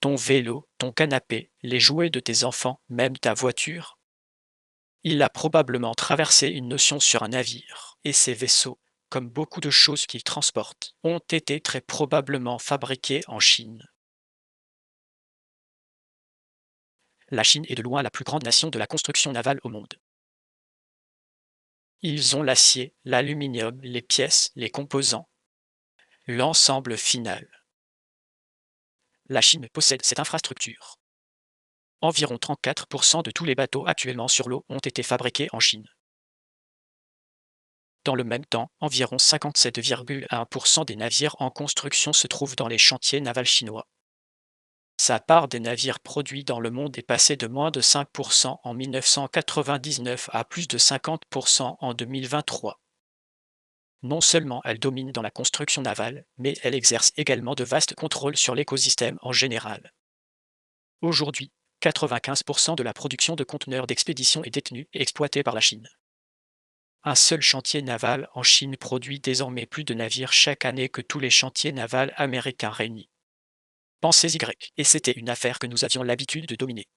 ton vélo, ton canapé, les jouets de tes enfants, même ta voiture. Il a probablement traversé une notion sur un navire, et ces vaisseaux, comme beaucoup de choses qu'il transporte, ont été très probablement fabriqués en Chine. La Chine est de loin la plus grande nation de la construction navale au monde. Ils ont l'acier, l'aluminium, les pièces, les composants, l'ensemble final. La Chine possède cette infrastructure. Environ 34% de tous les bateaux actuellement sur l'eau ont été fabriqués en Chine. Dans le même temps, environ 57,1% des navires en construction se trouvent dans les chantiers navals chinois. Sa part des navires produits dans le monde est passée de moins de 5% en 1999 à plus de 50% en 2023. Non seulement elle domine dans la construction navale, mais elle exerce également de vastes contrôles sur l'écosystème en général. Aujourd'hui, 95% de la production de conteneurs d'expédition est détenue et exploitée par la Chine. Un seul chantier naval en Chine produit désormais plus de navires chaque année que tous les chantiers navals américains réunis. Pensez-y grec, et c'était une affaire que nous avions l'habitude de dominer.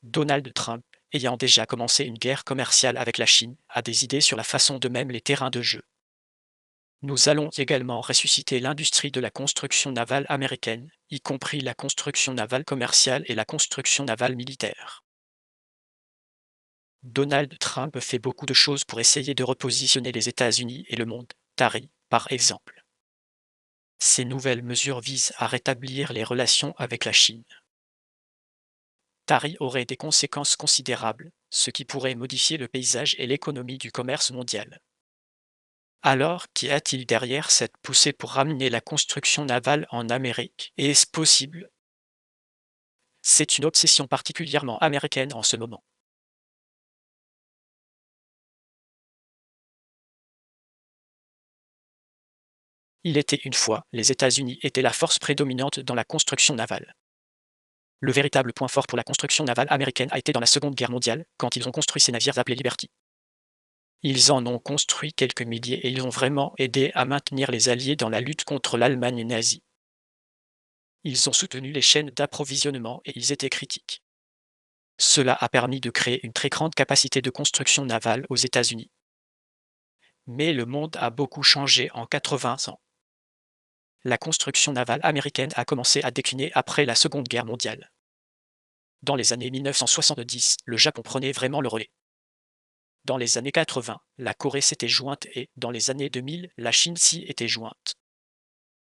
Donald Trump, ayant déjà commencé une guerre commerciale avec la Chine, a des idées sur la façon de même les terrains de jeu. Nous allons également ressusciter l'industrie de la construction navale américaine, y compris la construction navale commerciale et la construction navale militaire. Donald Trump fait beaucoup de choses pour essayer de repositionner les États-Unis et le monde, Tari, par exemple. Ces nouvelles mesures visent à rétablir les relations avec la Chine. Tari aurait des conséquences considérables, ce qui pourrait modifier le paysage et l'économie du commerce mondial. Alors, qu'y a-t-il derrière cette poussée pour ramener la construction navale en Amérique? Et est-ce possible? C'est une obsession particulièrement américaine en ce moment. Il était une fois, les États-Unis étaient la force prédominante dans la construction navale. Le véritable point fort pour la construction navale américaine a été dans la Seconde Guerre mondiale, quand ils ont construit ces navires appelés Liberty. Ils en ont construit quelques milliers et ils ont vraiment aidé à maintenir les Alliés dans la lutte contre l'Allemagne nazie. Ils ont soutenu les chaînes d'approvisionnement et ils étaient critiques. Cela a permis de créer une très grande capacité de construction navale aux États-Unis. Mais le monde a beaucoup changé en 80 ans. La construction navale américaine a commencé à décliner après la Seconde Guerre mondiale. Dans les années 1970, le Japon prenait vraiment le relais. Dans les années 80, la Corée s'était jointe et, dans les années 2000, la Chine s'y était jointe.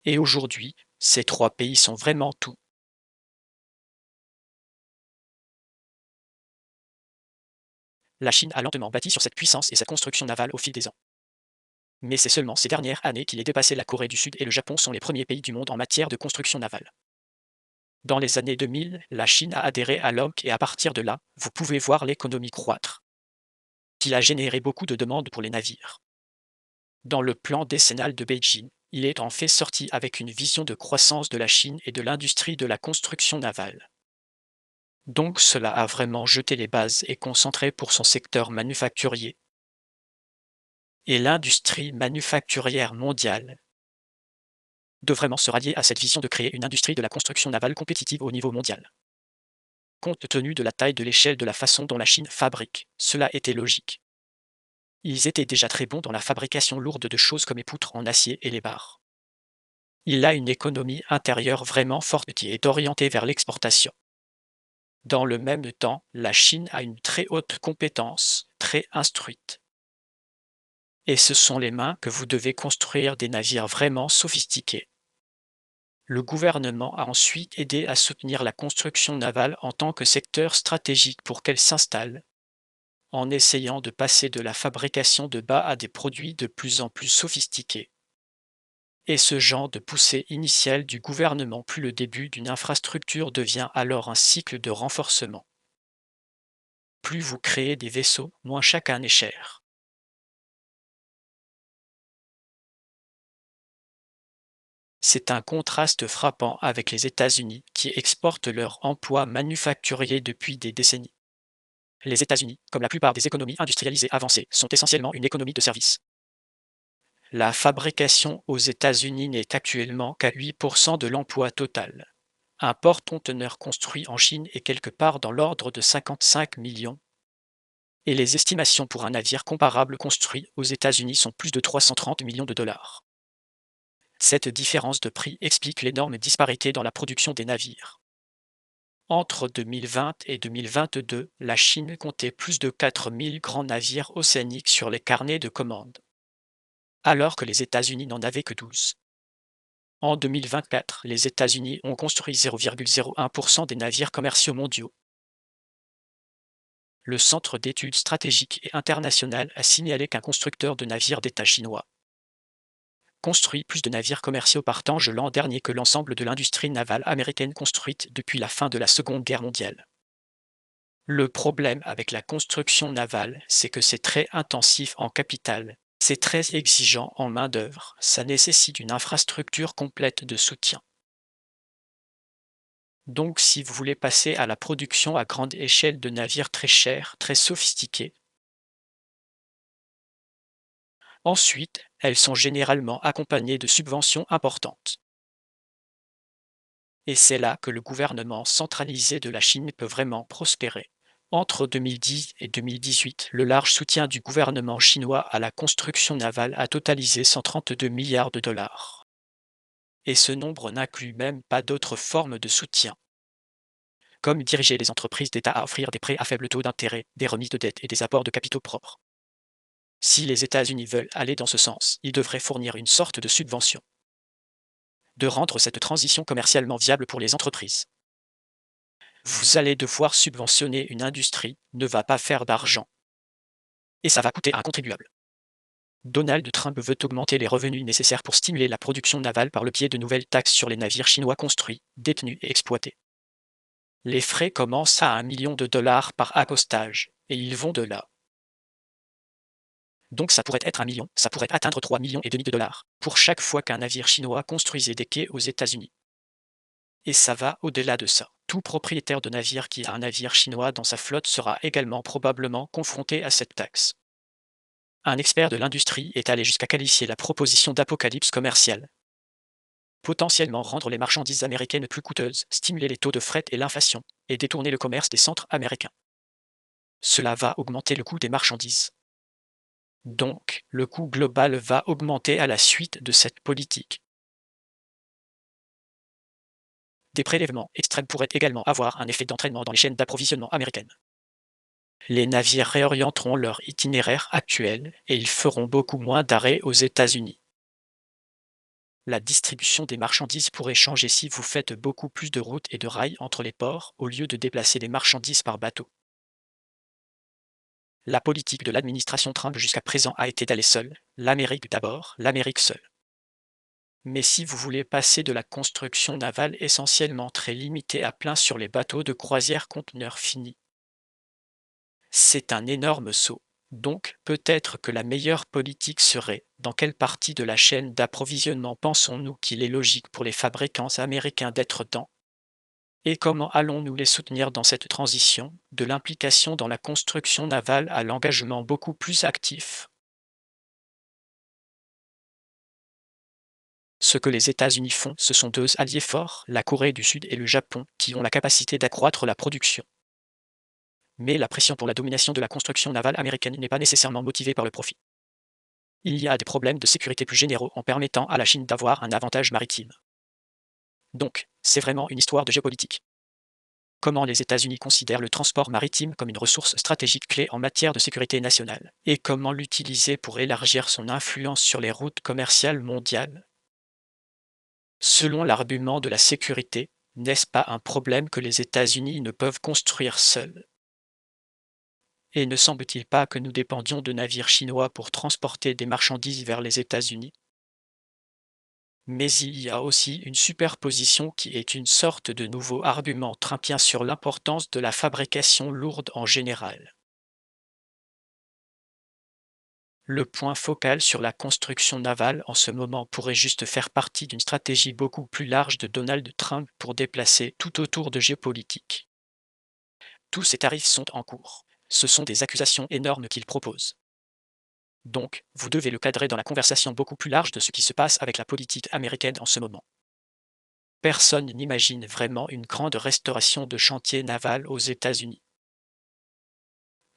Et aujourd'hui, ces trois pays sont vraiment tout. La Chine a lentement bâti sur cette puissance et cette construction navale au fil des ans. Mais c'est seulement ces dernières années qu'il est dépassé. La Corée du Sud et le Japon sont les premiers pays du monde en matière de construction navale. Dans les années 2000, la Chine a adhéré à l'OMC et à partir de là, vous pouvez voir l'économie croître. Il a généré beaucoup de demandes pour les navires. Dans le plan décennal de Beijing, il est en fait sorti avec une vision de croissance de la Chine et de l'industrie de la construction navale. Donc cela a vraiment jeté les bases et concentré pour son secteur manufacturier. Et l'industrie manufacturière mondiale de vraiment se rallier à cette vision de créer une industrie de la construction navale compétitive au niveau mondial. Compte tenu de la taille de l'échelle de la façon dont la Chine fabrique, cela était logique. Ils étaient déjà très bons dans la fabrication lourde de choses comme les poutres en acier et les barres. Il a une économie intérieure vraiment forte qui est orientée vers l'exportation. Dans le même temps, la Chine a une très haute compétence, très instruite. Et ce sont les mains que vous devez construire des navires vraiment sophistiqués. Le gouvernement a ensuite aidé à soutenir la construction navale en tant que secteur stratégique pour qu'elle s'installe, en essayant de passer de la fabrication de bas à des produits de plus en plus sophistiqués. Et ce genre de poussée initiale du gouvernement plus le début d'une infrastructure devient alors un cycle de renforcement. Plus vous créez des vaisseaux, moins chacun est cher. C'est un contraste frappant avec les États-Unis qui exportent leurs emplois manufacturiers depuis des décennies. Les États-Unis, comme la plupart des économies industrialisées avancées, sont essentiellement une économie de services. La fabrication aux États-Unis n'est actuellement qu'à 8% de l'emploi total. Un porte-conteneurs construit en Chine est quelque part dans l'ordre de 55 millions, et les estimations pour un navire comparable construit aux États-Unis sont plus de 330 millions de dollars. Cette différence de prix explique l'énorme disparité dans la production des navires. Entre 2020 et 2022, la Chine comptait plus de 4000 grands navires océaniques sur les carnets de commande, alors que les États-Unis n'en avaient que 12. En 2024, les États-Unis ont construit 0,01% des navires commerciaux mondiaux. Le Centre d'études stratégiques et internationales a signalé qu'un constructeur de navires d'État chinois construit plus de navires commerciaux par tange l'an dernier que l'ensemble de l'industrie navale américaine construite depuis la fin de la Seconde Guerre mondiale. Le problème avec la construction navale, c'est que c'est très intensif en capital, c'est très exigeant en main-d'œuvre, ça nécessite une infrastructure complète de soutien. Donc si vous voulez passer à la production à grande échelle de navires très chers, très sophistiqués, ensuite, elles sont généralement accompagnées de subventions importantes. Et c'est là que le gouvernement centralisé de la Chine peut vraiment prospérer. Entre 2010 et 2018, le large soutien du gouvernement chinois à la construction navale a totalisé 132 milliards de dollars. Et ce nombre n'inclut même pas d'autres formes de soutien, comme diriger les entreprises d'État à offrir des prêts à faible taux d'intérêt, des remises de dette et des apports de capitaux propres. Si les États-Unis veulent aller dans ce sens, ils devraient fournir une sorte de subvention, de rendre cette transition commercialement viable pour les entreprises. Vous allez devoir subventionner une industrie ne va pas faire d'argent. Et ça va coûter à un contribuable. Donald Trump veut augmenter les revenus nécessaires pour stimuler la production navale par le biais de nouvelles taxes sur les navires chinois construits, détenus et exploités. Les frais commencent à $1 million par accostage, et ils vont de là. Donc ça pourrait être 1 million, ça pourrait atteindre 3,5 millions de dollars, pour chaque fois qu'un navire chinois construisait des quais aux États-Unis. Et ça va au-delà de ça. Tout propriétaire de navire qui a un navire chinois dans sa flotte sera également probablement confronté à cette taxe. Un expert de l'industrie est allé jusqu'à qualifier la proposition d'apocalypse commerciale. Potentiellement rendre les marchandises américaines plus coûteuses, stimuler les taux de fret et l'inflation, et détourner le commerce des centres américains. Cela va augmenter le coût des marchandises. Donc, le coût global va augmenter à la suite de cette politique. Des prélèvements extrêmes pourraient également avoir un effet d'entraînement dans les chaînes d'approvisionnement américaines. Les navires réorienteront leur itinéraire actuel et ils feront beaucoup moins d'arrêts aux États-Unis. La distribution des marchandises pourrait changer si vous faites beaucoup plus de routes et de rails entre les ports au lieu de déplacer les marchandises par bateau. La politique de l'administration Trump jusqu'à présent a été d'aller seul, l'Amérique d'abord, l'Amérique seule. Mais si vous voulez passer de la construction navale essentiellement très limitée à plein sur les bateaux de croisière conteneurs finis, c'est un énorme saut. Donc, peut-être que la meilleure politique serait, dans quelle partie de la chaîne d'approvisionnement pensons-nous qu'il est logique pour les fabricants américains d'être dans? Et comment allons-nous les soutenir dans cette transition, de l'implication dans la construction navale à l'engagement beaucoup plus actif? Ce que les États-Unis font, ce sont deux alliés forts, la Corée du Sud et le Japon, qui ont la capacité d'accroître la production. Mais la pression pour la domination de la construction navale américaine n'est pas nécessairement motivée par le profit. Il y a des problèmes de sécurité plus généraux en permettant à la Chine d'avoir un avantage maritime. Donc, c'est vraiment une histoire de géopolitique. Comment les États-Unis considèrent le transport maritime comme une ressource stratégique clé en matière de sécurité nationale, et comment l'utiliser pour élargir son influence sur les routes commerciales mondiales. Selon l'argument de la sécurité, n'est-ce pas un problème que les États-Unis ne peuvent construire seuls? Et ne semble-t-il pas que nous dépendions de navires chinois pour transporter des marchandises vers les États-Unis? Mais il y a aussi une superposition qui est une sorte de nouveau argument trumpien sur l'importance de la fabrication lourde en général. Le point focal sur la construction navale en ce moment pourrait juste faire partie d'une stratégie beaucoup plus large de Donald Trump pour déplacer tout autour de géopolitique. Tous ces tarifs sont en cours. Ce sont des accusations énormes qu'il propose. Donc, vous devez le cadrer dans la conversation beaucoup plus large de ce qui se passe avec la politique américaine en ce moment. Personne n'imagine vraiment une grande restauration de chantiers navals aux États-Unis.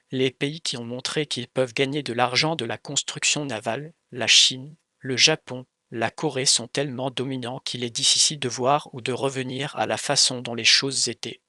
Les pays qui ont montré qu'ils peuvent gagner de l'argent de la construction navale, la Chine, le Japon, la Corée sont tellement dominants qu'il est difficile de voir ou de revenir à la façon dont les choses étaient.